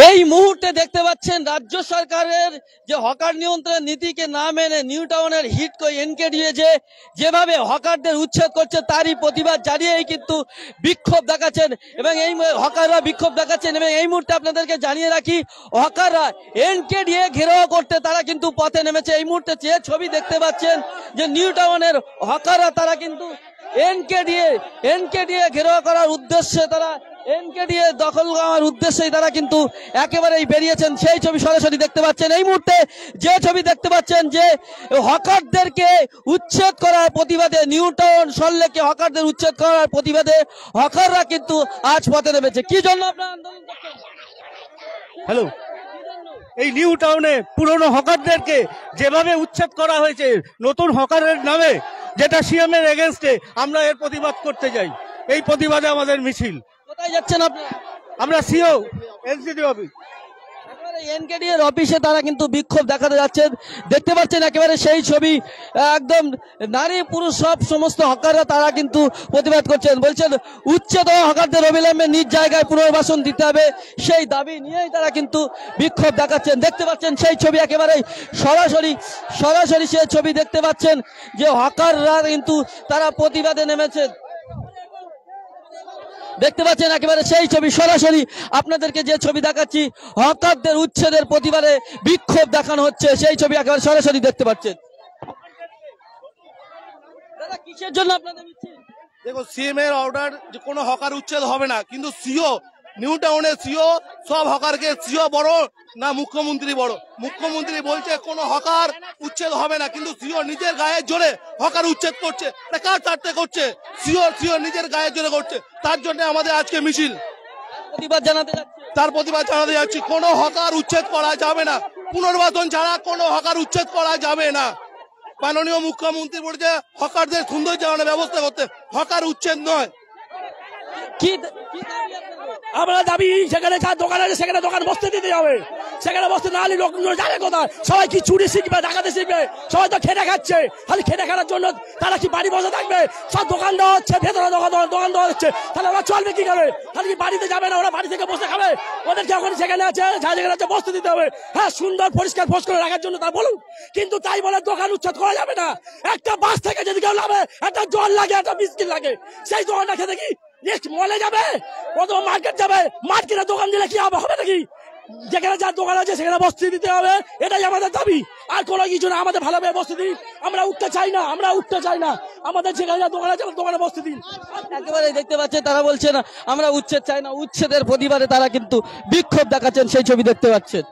এই মুহূর্তে দেখতে পাচ্ছেন রাজ্য সরকারের যে হকার নিয়ন্ত্রণ নীতিকে না মেনে নিউ টাউনের হিডকো এনকেডিএ যেভাবে হকারদের উচ্ছেদ করছে তারই প্রতিবাদ জানিয়েই কিন্তু বিক্ষোভ দেখাচ্ছেন এবং এই হকাররা বিক্ষোভ দেখাচ্ছেন। এবং এই মুহূর্তে আপনাদেরকে জানিয়ে রাখি, হকাররা এনকেডিএ ঘেরাও করতে তারা কিন্তু পথে নেমেছে। এই মুহূর্তে যে ছবি দেখতে পাচ্ছেন যে নিউ টাউনের হকাররা তারা কিন্তু এনকেডিএ ঘেরাও করার উদ্দেশ্যে, তারা এনকেডিএ দখল করার উদ্দেশ্যেই তারা কিন্তু একেবারেই বেরিয়েছেন। সেই ছবি সরাসরি দেখতে পাচ্ছেন। এই মুহূর্তে যে ছবি দেখতে পাচ্ছেন যে হকারদেরকে উচ্ছেদ করার প্রতিবাদে, নিউ টাউন সল্লেকে হকারদের উচ্ছেদ করার প্রতিবাদে হকাররা কিন্তু আজ পথে নেমেছে। কি জন্য আপনারা আন্দোলন করছেন? হ্যালো, এই নিউ টাউনে পুরনো হকারদেরকে যেভাবে উচ্ছেদ করা হয়েছে নতুন হকারের নামে, যেটা সিএম এর এগেনস্টে, আমরা এর প্রতিবাদ করতে যাই। এই প্রতিবাদে আমাদের মিছিল। কোথায় যাচ্ছেন আপনারা? আমরা সিও এনসিডি অফিস, এনকেডিএর অফিসে তারা কিন্তু বিক্ষোভ দেখাতে যাচ্ছেন। দেখতে পাচ্ছেন একেবারে সেই ছবি, একদম নারী পুরুষ সব সমস্ত হকাররা তারা কিন্তু প্রতিবাদ করছেন। বলছেন উচ্ছেদ হকারদের অবিলম্বে নিজ জায়গায় পুনর্বাসন দিতে হবে, সেই দাবি নিয়েই তারা কিন্তু বিক্ষোভ দেখাচ্ছেন। দেখতে পাচ্ছেন সেই ছবি, একেবারে সরাসরি সেই ছবি দেখতে পাচ্ছেন যে হকাররা কিন্তু তারা প্রতিবাদে নেমেছেন। দেখতে পাচ্ছেন একেবারে সেই ছবি সরাসরি আপনাদেরকে যে ছবি দেখাচ্ছি, হকারদের উচ্ছেদের প্রতিবাদে বিক্ষোভ দেখানো হচ্ছে, সেই ছবি একেবারে সরাসরি দেখতে পাচ্ছেন। দাদা, কিসের জন্য আপনাদের মিছিল? দেখো, সিএম এর অর্ডার যে কোনো হকার উচ্ছেদ হবে না, কিন্তু সিও নিউ টাউনের সিও সব হকারকে, সিও বড় না মুখ্যমন্ত্রী বড়? মুখ্যমন্ত্রী বলছে কোনো হকার উচ্ছেদ হবে না, কিন্তু সিও নিজের গায়ের জোরে হকার উচ্ছেদ করছে। কার স্বার্থে করছে? সিও নিজের গায়ের জোরে করছে। তার জন্য আমাদের আজকে মিছিল, তার প্রতিবাদ জানাতে যাচ্ছি। কোনো হকার উচ্ছেদ করা যাবে না, পুনর্বাসন ছাড়া কোনো হকার উচ্ছেদ করা যাবে না। মাননীয় মুখ্যমন্ত্রী বলেছে হকারদের সুন্দর জানানোর ব্যবস্থা করতে, হকার উচ্ছেদ নয়। আমরা দাবি সেখানে যার দোকান আছে সেখানে দোকান বসতে দিতে হবে। সেখানে বসতে না হলে লোকজন জানে কোথায়, সবাই কি চুরি শিখবে, ডাকাতে শিখবে? সবাই তো খেটে খাচ্ছে, খালি খেটে খাওয়ার জন্য তারা কি বাড়ি বসে থাকবে? সব দোকান দেওয়া হচ্ছে, ভেতরে দোকান দেওয়া হচ্ছে, তাহলে ওরা চলবে কি করে? তাহলে কি বাড়িতে যাবে না, ওরা বাড়ি থেকে বসে খাবে? ওদেরকে এখন সেখানে আছে, যা যেখানে আছে বসতে দিতে হবে। হ্যাঁ, সুন্দর পরিষ্কার ফোস করে রাখার জন্য তা বলুন, কিন্তু তাই বলে দোকান উচ্ছেদ করা যাবে না। একটা বাস থেকে যদি কেউ নামে, একটা জল লাগে, একটা বিস্কিট লাগে, সেই দোকানটা খেতে কি নেক্সট মলে যাবে? কত মার্কেট যাবে, মার্কেটে দোকান দিলে কি হবে নাকি? যেখানে যার দোকান আছে সেখানে বসতে দিতে হবে, এটাই আমাদের দাবি। আর কোনো কিছু না, আমাদের ভালোভাবে বসতে দিন। আমরা উঠতে চাই না, আমাদের যেখানে যা দোকান আছে দোকানে বসতে দিন। একেবারে দেখতে পাচ্ছেন তারা বলছেন আমরা উচ্ছেদ চাই না, উচ্ছেদের প্রতিবাদে তারা কিন্তু বিক্ষোভ দেখাচ্ছেন, সেই ছবি দেখতে পাচ্ছেন।